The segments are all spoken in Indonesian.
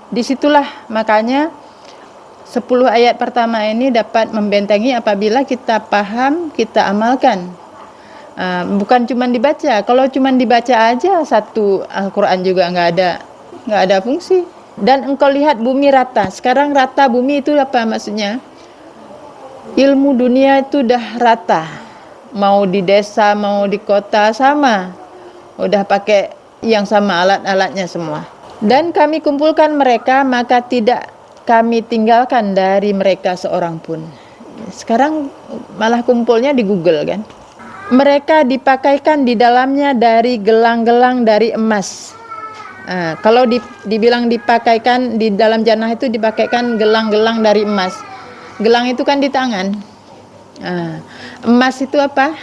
disitulah makanya 10 ayat pertama ini dapat membentengi apabila kita paham, kita amalkan. Bukan cuma dibaca. Kalau cuma dibaca aja satu Al-Quran juga nggak ada fungsi. Dan engkau lihat bumi rata. Sekarang rata bumi itu apa maksudnya? Ilmu dunia itu udah rata. Mau di desa, mau di kota sama. Udah pakai yang sama alat-alatnya semua. Dan kami kumpulkan mereka, maka tidak kami tinggalkan dari mereka seorang pun. Sekarang malah kumpulnya di Google kan. Mereka dipakaikan di dalamnya dari gelang-gelang dari emas. Kalau dibilang dipakaikan di dalam jannah itu dipakaikan gelang-gelang dari emas. Gelang itu kan di tangan. Emas itu apa?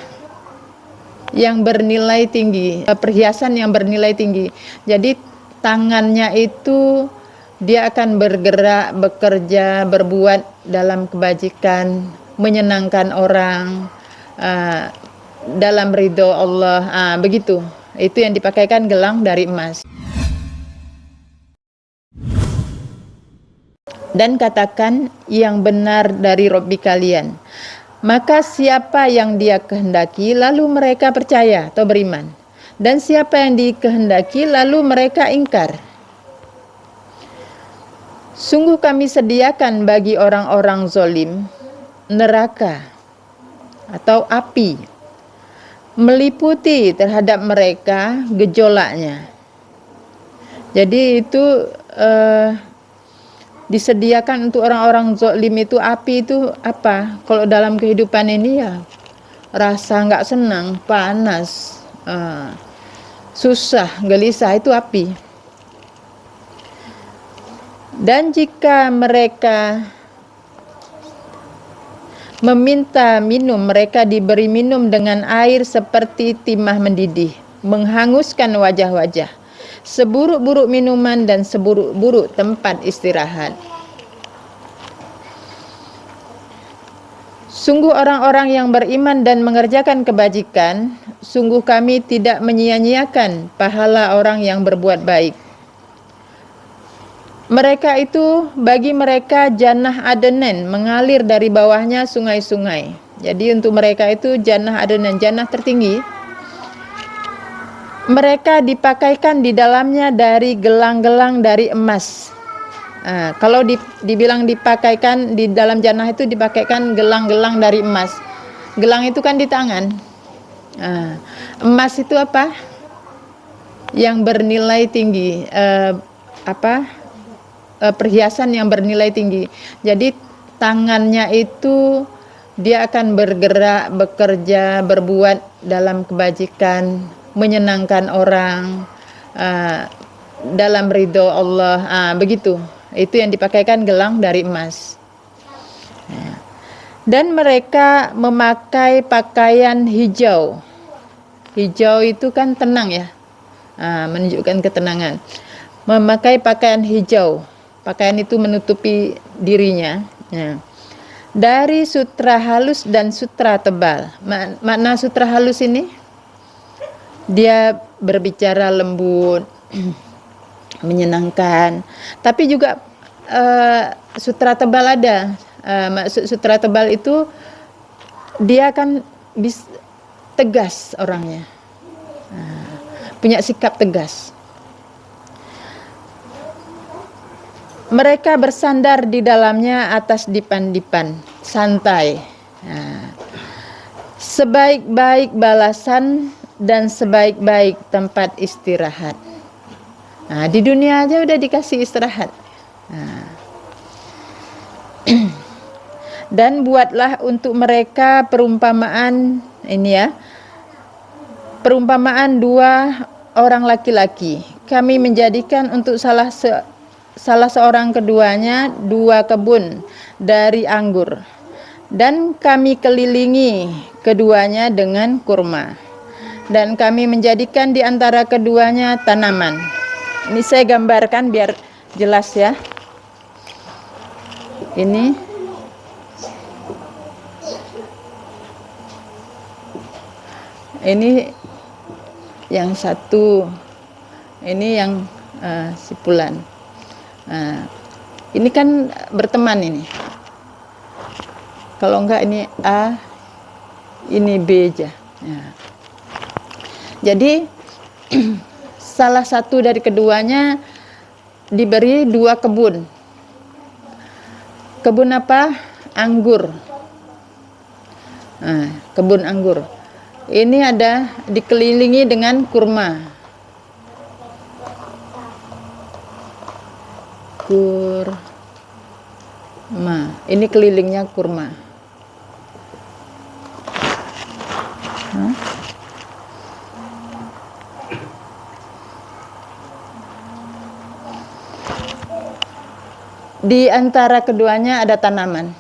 Yang bernilai tinggi, perhiasan yang bernilai tinggi. Jadi tangannya itu dia akan bergerak, bekerja, berbuat dalam kebajikan, menyenangkan orang, dalam ridho Allah, begitu. Itu yang dipakaikan gelang dari emas. Dan katakan yang benar dari Robbi kalian. Maka siapa yang dia kehendaki, lalu mereka percaya atau beriman. Dan siapa yang dikehendaki, lalu mereka ingkar. Sungguh kami sediakan bagi orang-orang zalim neraka atau api, meliputi terhadap mereka gejolaknya. Jadi itu disediakan untuk orang-orang zalim itu api itu apa? Kalau dalam kehidupan ini ya rasa nggak senang, panas, susah, gelisah, itu api. Dan jika mereka meminta minum, mereka diberi minum dengan air seperti timah mendidih, menghanguskan wajah-wajah, seburuk-buruk minuman dan seburuk-buruk tempat istirahat. Sungguh orang-orang yang beriman dan mengerjakan kebajikan, sungguh kami tidak menyia-nyiakan pahala orang yang berbuat baik. Mereka itu, bagi mereka jannah adenen, mengalir dari bawahnya sungai-sungai. Jadi untuk mereka itu jannah adenen, jannah tertinggi. Mereka dipakaikan di dalamnya dari gelang-gelang dari emas. Kalau dibilang dipakaikan di dalam jannah itu dipakaikan gelang-gelang dari emas. Gelang itu kan di tangan. Emas itu apa? Yang bernilai tinggi. Perhiasan yang bernilai tinggi. Jadi tangannya itu dia akan bergerak, bekerja, berbuat dalam kebajikan, menyenangkan orang, dalam ridho Allah, begitu. Itu yang dipakaikan gelang dari emas. Dan mereka memakai pakaian hijau. Hijau itu kan tenang ya, menunjukkan ketenangan. Memakai pakaian hijau. Pakaian itu menutupi dirinya. Dari sutra halus dan sutra tebal. Makna sutra halus ini, dia berbicara lembut, menyenangkan. Tapi juga sutra tebal ada. Maksud sutra tebal itu dia kan tegas orangnya, punya sikap tegas. Mereka bersandar di dalamnya atas dipan-dipan, santai. Sebaik-baik balasan dan sebaik-baik tempat istirahat. Di dunia aja udah dikasih istirahat. Dan buatlah untuk mereka perumpamaan ini ya. Perumpamaan dua orang laki-laki. Kami menjadikan untuk salah seorang keduanya dua kebun dari anggur, dan kami kelilingi keduanya dengan kurma, dan kami menjadikan di antara keduanya tanaman. Ini saya gambarkan biar jelas ya. Ini yang satu, ini yang sipulan. Nah, ini kan berteman ini. Kalau enggak ini A, ini B aja. Nah, jadi salah satu dari keduanya diberi 2 kebun. Kebun apa? Anggur. Nah, kebun anggur. Ini ada dikelilingi dengan kurma. Kurma. Ini kelilingnya kurma. Di antara keduanya ada tanaman.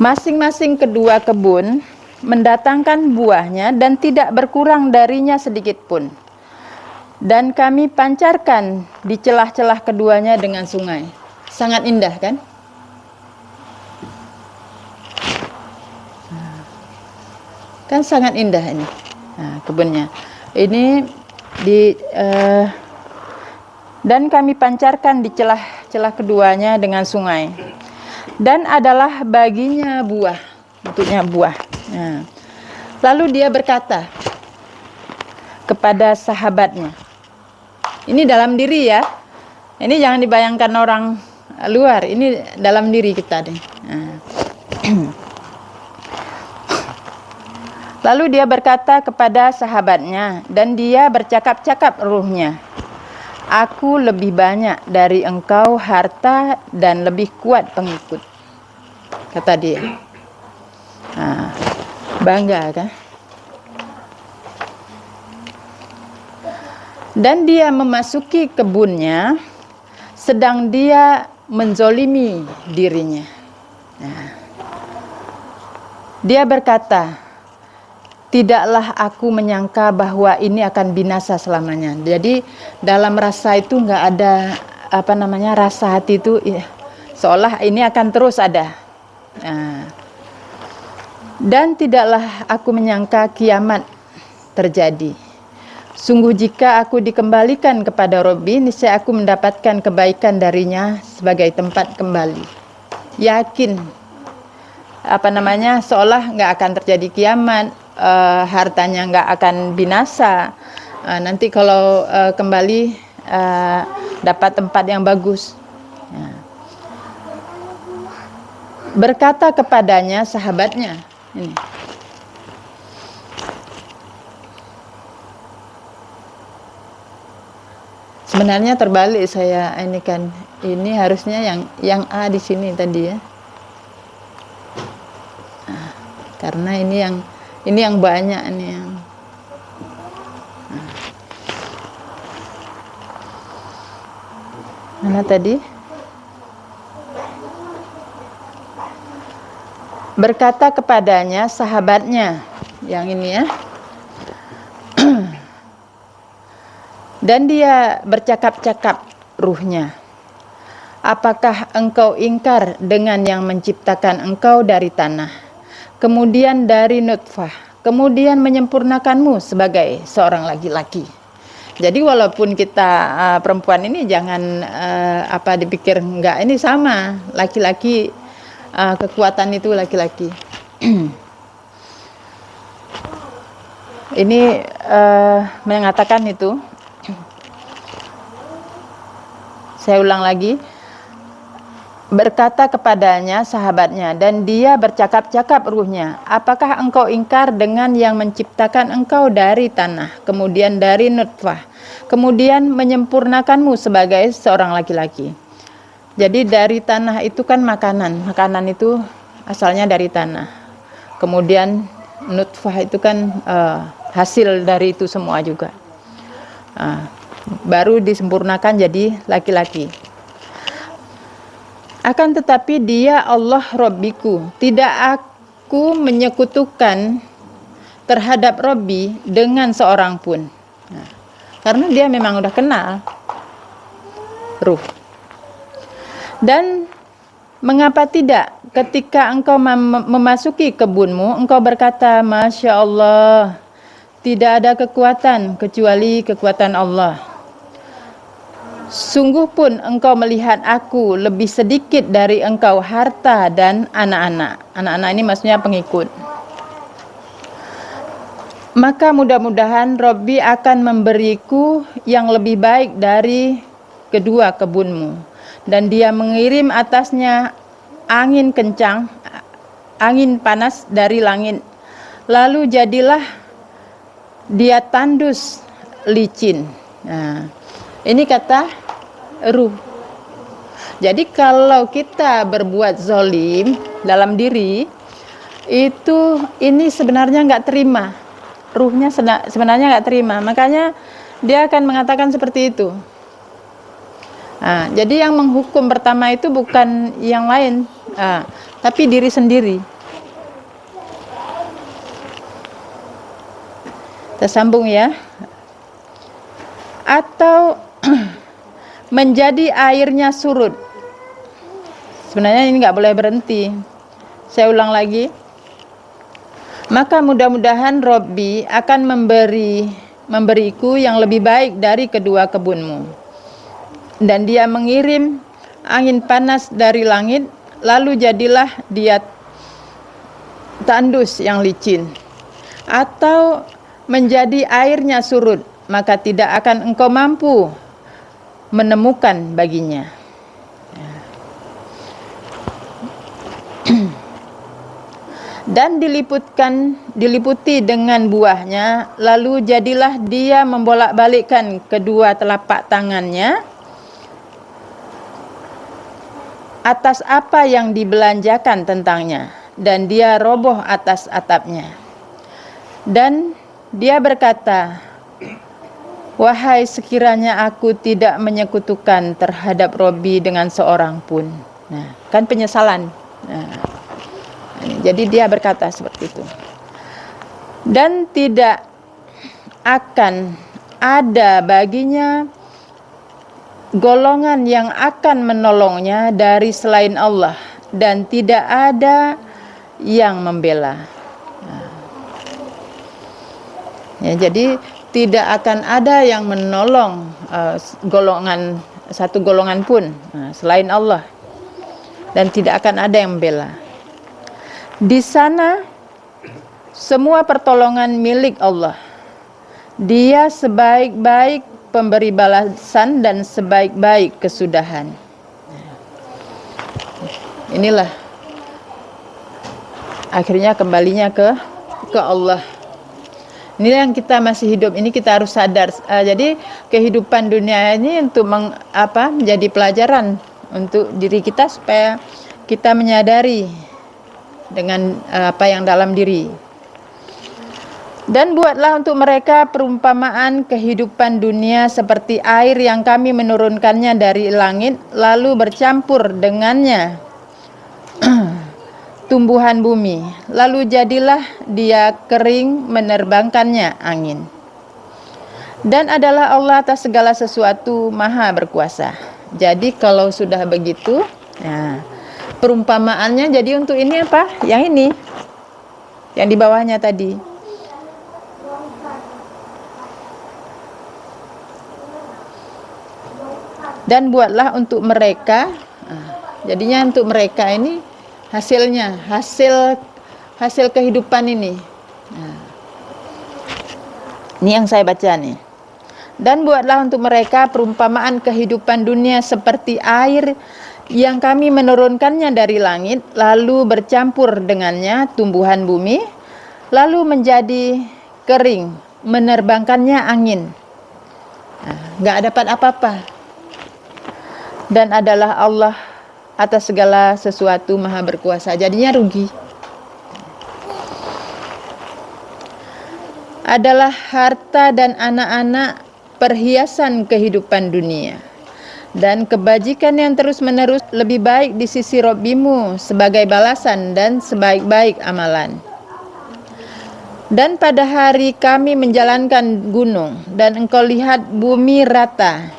Masing-masing kedua kebun mendatangkan buahnya dan tidak berkurang darinya sedikit pun. Dan kami pancarkan di celah-celah keduanya dengan sungai. Sangat indah kan? Kan sangat indah ini. Nah, kebunnya. Ini dan kami pancarkan di celah-celah keduanya dengan sungai. Dan adalah baginya buah, bentuknya buah. Nah, lalu dia berkata kepada sahabatnya, ini dalam diri ya, ini jangan dibayangkan orang luar, ini dalam diri kita deh. Nah. Lalu dia berkata kepada sahabatnya, dan dia bercakap-cakap ruhnya, aku lebih banyak dari engkau harta dan lebih kuat pengikut, kata dia. Nah, bangga kan? Dan dia memasuki kebunnya, sedang dia menzolimi dirinya. Nah, dia berkata, tidaklah aku menyangka bahwa ini akan binasa selamanya. Jadi dalam rasa itu nggak ada rasa hati itu seolah ini akan terus ada. Nah, dan tidaklah aku menyangka kiamat terjadi. Sungguh jika aku dikembalikan kepada Robbi, niscaya aku mendapatkan kebaikan darinya sebagai tempat kembali. Yakin seolah nggak akan terjadi kiamat, hartanya nggak akan binasa, nanti kalau kembali dapat tempat yang bagus. Berkata kepadanya sahabatnya, ini sebenarnya terbalik saya ini harusnya yang A di sini tadi ya. Karena ini yang banyak ini yang mana tadi? Berkata kepadanya sahabatnya yang ini ya. Dan dia bercakap-cakap ruhnya, apakah engkau ingkar dengan yang menciptakan engkau dari tanah, kemudian dari nutfah, kemudian menyempurnakanmu sebagai seorang laki-laki. Jadi walaupun kita perempuan ini jangan dipikir enggak, ini sama laki-laki, kekuatan itu laki-laki. Ini mengatakan itu. Saya ulang lagi. Berkata kepadanya sahabatnya, dan dia bercakap-cakap ruhnya, apakah engkau ingkar dengan yang menciptakan engkau dari tanah, kemudian dari nutfah, kemudian menyempurnakanmu sebagai seorang laki-laki. Jadi dari tanah itu kan makanan itu asalnya dari tanah, kemudian nutfah itu kan hasil dari itu semua juga, baru disempurnakan jadi laki-laki. Akan tetapi dia Allah Rabbiku, tidak aku menyekutukan terhadap Rabbi dengan seorang pun. Nah, karena dia memang udah kenal ruh. Dan mengapa tidak ketika engkau memasuki kebunmu, engkau berkata, Masya Allah, tidak ada kekuatan kecuali kekuatan Allah. Sungguh pun engkau melihat aku lebih sedikit dari engkau harta dan anak-anak. Anak-anak ini maksudnya pengikut. Maka mudah-mudahan Robbi akan memberiku yang lebih baik dari kedua kebunmu. Dan dia mengirim atasnya angin kencang, angin panas dari langit. Lalu jadilah dia tandus licin. Nah, ini kata ruh. Jadi kalau kita berbuat zolim dalam diri, itu ini sebenarnya nggak terima. Ruhnya sebenarnya nggak terima. Makanya dia akan mengatakan seperti itu. Nah, jadi yang menghukum pertama itu bukan yang lain, tapi diri sendiri. Tersambung ya. Atau menjadi airnya surut. Sebenarnya ini nggak boleh berhenti. Saya ulang lagi. Maka mudah-mudahan Robbi akan memberiku yang lebih baik dari kedua kebunmu. Dan dia mengirim angin panas dari langit, lalu jadilah dia tandus yang licin. Atau menjadi airnya surut, maka tidak akan engkau mampu menemukan baginya. Dan diliputi dengan buahnya, lalu jadilah dia membolak-balikkan kedua telapak tangannya atas apa yang dibelanjakan tentangnya, dan dia roboh atas atapnya. Dan dia berkata, wahai sekiranya aku tidak menyekutukan terhadap Robbi dengan seorang pun. Nah, kan penyesalan. Jadi dia berkata seperti itu. Dan tidak akan ada baginya golongan yang akan menolongnya dari selain Allah, dan tidak ada yang membela. Ya, jadi tidak akan ada yang menolong satu golongan pun selain Allah, dan tidak akan ada yang membela. Di sana semua pertolongan milik Allah. Dia sebaik-baik pemberi balasan dan sebaik-baik kesudahan. Inilah akhirnya kembalinya ke Allah. Ini yang kita masih hidup, ini kita harus sadar. Jadi kehidupan dunia ini untuk menjadi pelajaran untuk diri kita, supaya kita menyadari dengan apa yang dalam diri. Dan buatlah untuk mereka perumpamaan kehidupan dunia seperti air yang kami menurunkannya dari langit, lalu bercampur dengannya tumbuhan bumi, lalu jadilah dia kering menerbangkannya angin. Dan adalah Allah atas segala sesuatu maha berkuasa. Jadi kalau sudah begitu, perumpamaannya jadi untuk ini apa? Yang ini, yang di bawahnya tadi. Dan buatlah untuk mereka, jadinya untuk mereka ini hasilnya, hasil kehidupan ini. Ini yang saya baca nih. Dan buatlah untuk mereka perumpamaan kehidupan dunia seperti air yang kami menurunkannya dari langit, lalu bercampur dengannya tumbuhan bumi, lalu menjadi kering, menerbangkannya angin. Nggak dapat apa-apa. Dan adalah Allah atas segala sesuatu maha berkuasa. Jadinya rugi. Adalah harta dan anak-anak perhiasan kehidupan dunia, dan kebajikan yang terus-menerus lebih baik di sisi Robbimu sebagai balasan dan sebaik-baik amalan. Dan pada hari kami menjalankan gunung, dan engkau lihat bumi rata,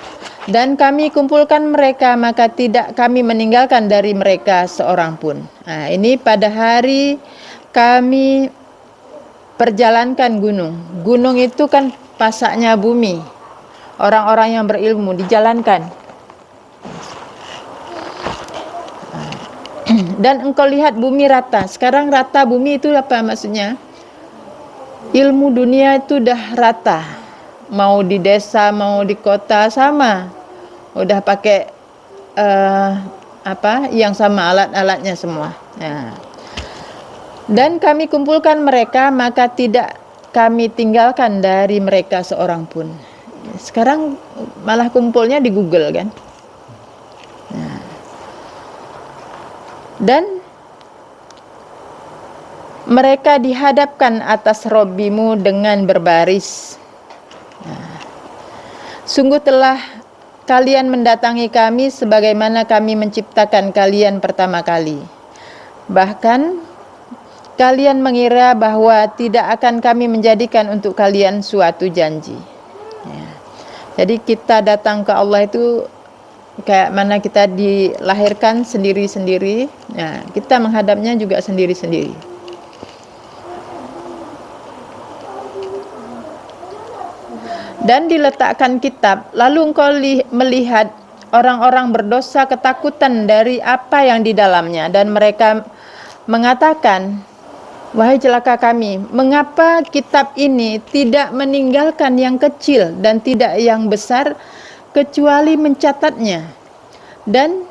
dan kami kumpulkan mereka, maka tidak kami meninggalkan dari mereka seorang pun. Ini pada hari kami perjalankan gunung. Gunung itu kan pasaknya bumi. Orang-orang yang berilmu dijalankan. Dan engkau lihat bumi rata. Sekarang rata bumi itu apa maksudnya? Ilmu dunia itu udah rata. Mau di desa, mau di kota sama. Udah pakai yang sama alat-alatnya semua. Nah. Dan kami kumpulkan mereka, maka tidak kami tinggalkan dari mereka seorang pun. Sekarang malah kumpulnya di Google kan. Nah. Dan mereka dihadapkan atas Robbimu dengan berbaris. Nah. Sungguh telah kalian mendatangi kami sebagaimana kami menciptakan kalian pertama kali. Bahkan kalian mengira bahwa tidak akan kami menjadikan untuk kalian suatu janji. Ya. Jadi kita datang ke Allah itu kayak mana kita dilahirkan sendiri-sendiri. Nah, kita menghadapnya juga sendiri-sendiri. Dan diletakkan kitab, lalu engkau melihat orang-orang berdosa ketakutan dari apa yang di dalamnya, dan mereka mengatakan, wahai celaka kami, mengapa kitab ini tidak meninggalkan yang kecil dan tidak yang besar, kecuali mencatatnya, dan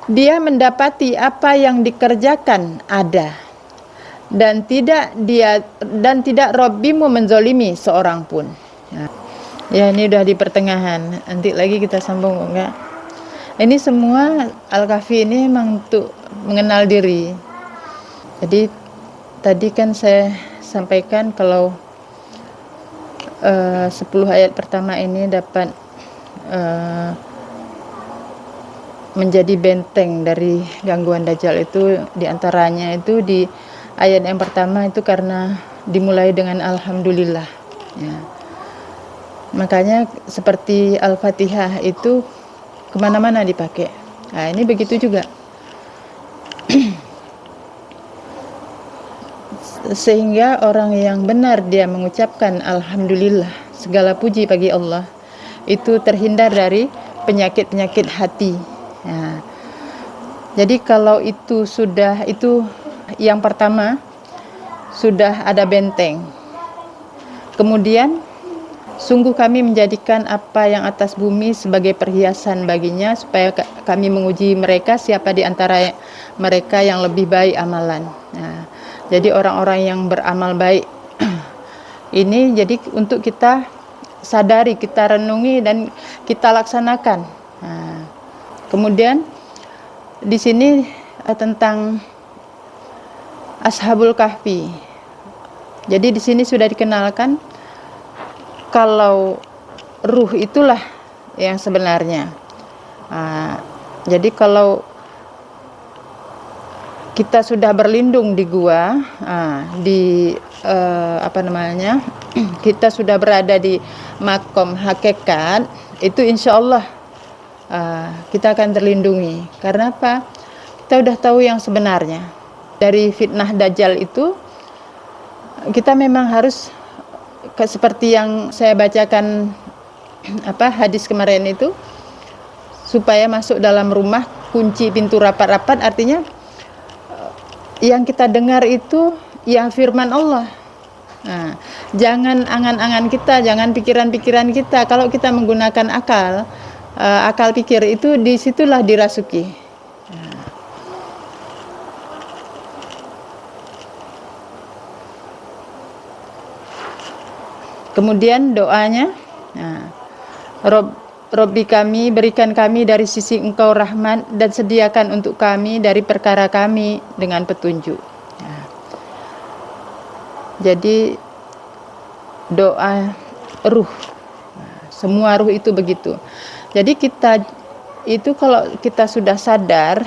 dia mendapati apa yang dikerjakan ada, dan tidak Robbimu menzolimi seorang pun. Ya, ini udah di pertengahan. Nanti lagi kita sambung enggak? Ini semua Al-Kahfi ini memang untuk mengenal diri. Jadi tadi kan saya sampaikan kalau 10 ayat pertama ini dapat menjadi benteng dari gangguan Dajjal. Itu diantaranya itu di ayat yang pertama itu karena dimulai dengan Alhamdulillah. Ya. Makanya seperti Al-Fatihah itu kemana-mana dipakai. Nah, ini begitu juga. Sehingga orang yang benar dia mengucapkan Alhamdulillah, segala puji bagi Allah, itu terhindar dari penyakit-penyakit hati. Nah, jadi kalau itu yang pertama, sudah ada benteng. Kemudian sungguh kami menjadikan apa yang atas bumi sebagai perhiasan baginya, supaya kami menguji mereka siapa di antara mereka yang lebih baik amalan. Nah, jadi orang-orang yang beramal baik ini jadi untuk kita sadari, kita renungi dan kita laksanakan. Nah, kemudian di sini tentang Ashabul Kahfi. Jadi di sini sudah dikenalkan kalau ruh itulah yang sebenarnya. Jadi kalau kita sudah berlindung di gua, kita sudah berada di makom hakikat, itu insya Allah kita akan terlindungi. Karena apa? Kita sudah tahu yang sebenarnya. Dari fitnah Dajjal itu kita memang harus seperti yang saya bacakan hadis kemarin itu, supaya masuk dalam rumah kunci pintu rapat-rapat, artinya yang kita dengar itu yang firman Allah. Nah, jangan angan-angan kita, jangan pikiran-pikiran kita. Kalau kita menggunakan akal pikir itu disitulah dirasuki. Kemudian doanya, Robbi kami, berikan kami dari sisi Engkau rahmat, dan sediakan untuk kami dari perkara kami dengan petunjuk. Jadi doa ruh, semua ruh itu begitu. Jadi kita itu kalau kita sudah sadar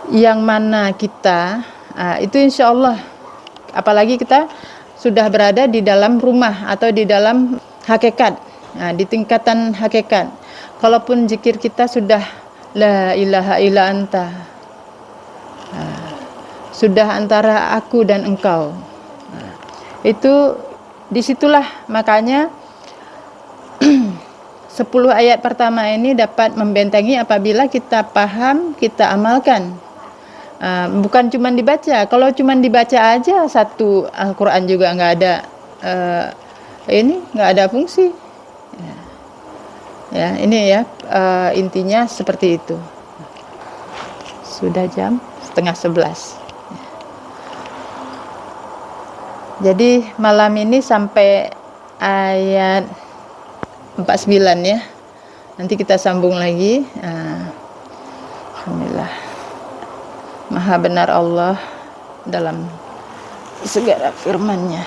yang mana kita, itu insya Allah, apalagi kita sudah berada di dalam rumah atau di dalam hakikat, di tingkatan hakikat. Kalaupun zikir kita sudah la ilaha illa anta, sudah antara aku dan engkau, itu disitulah makanya 10 ayat pertama ini dapat membentengi apabila kita paham, kita amalkan. Bukan cuma dibaca. Kalau cuma dibaca aja satu Al-Quran juga nggak ada, nggak ada fungsi. Ya, ini ya intinya seperti itu. Sudah jam 10:30. Jadi malam ini sampai ayat 49 ya. Nanti kita sambung lagi. Alhamdulillah. Maha benar Allah dalam segala firman-Nya.